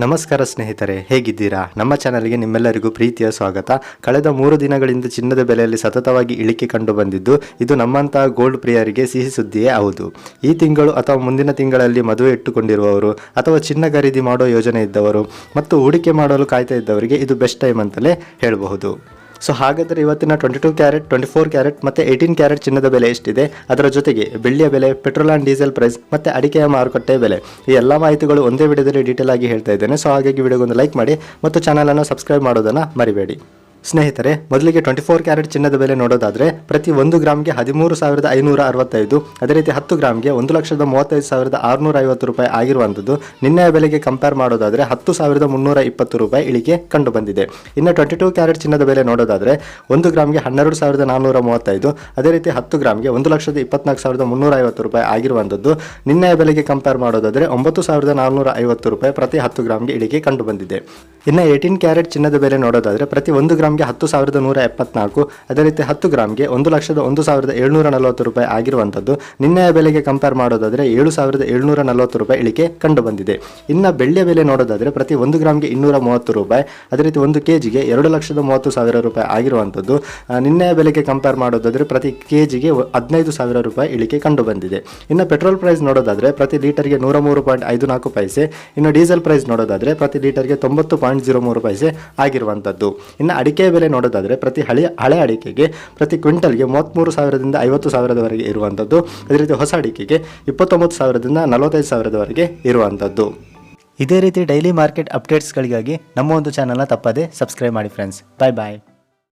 ನಮಸ್ಕಾರ ಸ್ನೇಹಿತರೆ, ಹೇಗಿದ್ದೀರಾ? ನಮ್ಮ ಚಾನಲ್ಗೆ ನಿಮ್ಮೆಲ್ಲರಿಗೂ ಪ್ರೀತಿಯ ಸ್ವಾಗತ. ಕಳೆದ 3 ದಿನಗಳಿಂದ ಚಿನ್ನದ ಬೆಲೆಯಲ್ಲಿ ಸತತವಾಗಿ ಇಳಿಕೆ ಕಂಡು ಬಂದಿದ್ದು, ಇದು ನಮ್ಮಂತಹ ಗೋಲ್ಡ್ ಪ್ರಿಯರಿಗೆ ಸಿಹಿ ಸುದ್ದಿಯೇ ಹೌದು. ಈ ತಿಂಗಳು ಅಥವಾ ಮುಂದಿನ ತಿಂಗಳಲ್ಲಿ ಮದುವೆ ಇಟ್ಟುಕೊಂಡಿರುವವರು ಅಥವಾ ಚಿನ್ನ ಖರೀದಿ ಮಾಡೋ ಯೋಜನೆ ಇದ್ದವರು ಮತ್ತು ಹೂಡಿಕೆ ಮಾಡಲು ಕಾಯ್ತಾ ಇದ್ದವರಿಗೆ ಇದು ಬೆಸ್ಟ್ ಟೈಮ್ ಅಂತಲೇ ಹೇಳಬಹುದು. ಸೊ ಹಾಗಾದರೆ ಇವತ್ತಿನ 22 ಕ್ಯಾರೆಟ್, 24 ಕ್ಯಾರೆಟ್ ಮತ್ತು 18 ಕ್ಯಾರೆಟ್ ಚಿನ್ನದ ಬೆಲೆ ಎಷ್ಟಿದೆ, ಅದರ ಜೊತೆಗೆ ಬೆಳ್ಳಿಯ ಬೆಲೆ, ಪೆಟ್ರೋಲ್ ಆ್ಯಂಡ್ ಡೀಸೆಲ್ ಪ್ರೈಸ್ ಮತ್ತು ಅಡಿಕೆಯ ಮಾರುಕಟ್ಟೆ ಬೆಲೆ, ಈ ಎಲ್ಲ ಮಾಹಿತಿಗಳು ಒಂದೇ ವಿಡಿಯೋದಲ್ಲಿ ಡೀಟೇಲ್ ಆಗಿ ಹೇಳ್ತಾ ಇದ್ದೇನೆ. ಸೊ ಹಾಗಾಗಿ ವಿಡಿಯೋಗೊಂದು ಲೈಕ್ ಮಾಡಿ ಮತ್ತು ಚಾನಲನ್ನು ಸಬ್ಸ್ಕ್ರೈಬ್ ಮಾಡೋದನ್ನು ಮರಿಬೇಡಿ. ಸ್ನೇಹಿತರೆ, ಮೊದಲಿಗೆ 24 ಕ್ಯಾರೆಟ್ ಚಿನ್ನದ ಬೆಲೆ ನೋಡೋದಾದರೆ ಪ್ರತಿ 1 ಗ್ರಾಮ್ಗೆ 13,565, ಅದೇ ರೀತಿ 10 ಗ್ರಾಮ್ಗೆ 1,35,650 ರೂಪಾಯಿ ಆಗಿರುವಂಥದ್ದು. ನಿನ್ನೆಯ ಬೆಲೆಗೆ ಕಂಪೇರ್ ಮಾಡೋದಾದರೆ 10,320 ರೂಪಾಯಿ ಇಳಿಕೆ ಕಂಡು ಬಂದಿದೆ. ಇನ್ನು 22 ಕ್ಯಾರೆಟ್ ಚಿನ್ನದ ಬೆಲೆ ನೋಡೋದಾದರೆ 1 ಗ್ರಾಮ್ಗೆ 12,435, ಅದೇ ರೀತಿ 10 ಗ್ರಾಮ್ಗೆ 1,24,350 ರೂಪಾಯಿ ಆಗಿರುವಂಥದ್ದು. ನಿನ್ನೆಯ ಬೆಲೆಗೆ ಕಂಪೇರ್ ಮಾಡೋದಾದರೆ 9,450 ರೂಪಾಯಿ ಪ್ರತಿ 10 ಗ್ರಾಮ್ಗೆ ಇಳಿಕೆ ಕಂಡು ಬಂದಿದೆ. ಇನ್ನು 18 ಕ್ಯಾರೆಟ್ ಚಿನ್ನದ ಬೆಲೆ ನೋಡೋದಾದರೆ ಪ್ರತಿ 1 ಗ್ರಾಮ್ಗೆ 10,174, ಅದೇ ರೀತಿ 10 ಗ್ರಾಮ್ಗೆ 1,01,740 ರೂಪಾಯಿ ಆಗಿರುವಂಥದ್ದು. ನಿನ್ನೆಯ ಬೆಲೆಗೆ ಕಂಪೇರ್ ಮಾಡೋದಾದರೆ 7,740 ರೂಪಾಯಿ ಇಳಿಕೆ ಕಂಡು ಬಂದಿದೆ. ಇನ್ನು ಬೆಳ್ಳಿಯ ಬೆಲೆ ನೋಡೋದಾದರೆ ಪ್ರತಿ 1 ಗ್ರಾಮ್ಗೆ 230 ರೂಪಾಯಿ, ಅದೇ ರೀತಿ 1 ಕೆಜಿಗೆ 2,30,000 ರೂಪಾಯಿ ಆಗಿರುವಂಥದ್ದು. ನಿನ್ನೆಯ ಬೆಲೆಗೆ ಕಂಪೇರ್ ಮಾಡೋದಾದರೆ ಪ್ರತಿ ಕೆಜಿಗೆ 15,000 ರೂಪಾಯಿ ಇಳಿಕೆ ಕಂಡು ಬಂದಿದೆ. ಇನ್ನು ಪೆಟ್ರೋಲ್ ಪ್ರೈಸ್ ನೋಡೋದಾದರೆ ಪ್ರತಿ ಲೀಟರ್ಗೆ 103.54 ಪೈಸೆ, ಇನ್ನು ಡೀಸೆಲ್ ಪ್ರೈಸ್ ನೋಡೋದಾದರೆ ಪ್ರತಿ ಲೀಟರ್ಗೆ 90.03 ಪೈಸೆ ಆಗಿರುವಂಥದ್ದು. ಇನ್ನು ಅಡಿಕೆ ಬೆಲೆ ನೋಡೋದಾದರೆ ಪ್ರತಿ ಹಳೆ ಅಡಿಕೆಗೆ ಪ್ರತಿ ಕ್ವಿಂಟಲ್ಗೆ 33,000ದಿಂದ 50,000ದವರೆಗೆ ಇರುವಂಥದ್ದು. ಅದೇ ರೀತಿ ಹೊಸ ಅಡಿಕೆಗೆ 29,000ದಿಂದ 45,000ದವರೆಗೆ ಇರುವಂಥದ್ದು. ಇದೇ ರೀತಿ ಡೈಲಿ ಮಾರ್ಕೆಟ್ ಅಪ್ಡೇಟ್ಸ್ಗಳಿಗಾಗಿ ನಮ್ಮ ಒಂದು ಚಾನಲ್ನ ತಪ್ಪದೇ ಸಬ್ಸ್ಕ್ರೈಬ್ ಮಾಡಿ ಫ್ರೆಂಡ್ಸ್. ಬಾಯ್ ಬಾಯ್.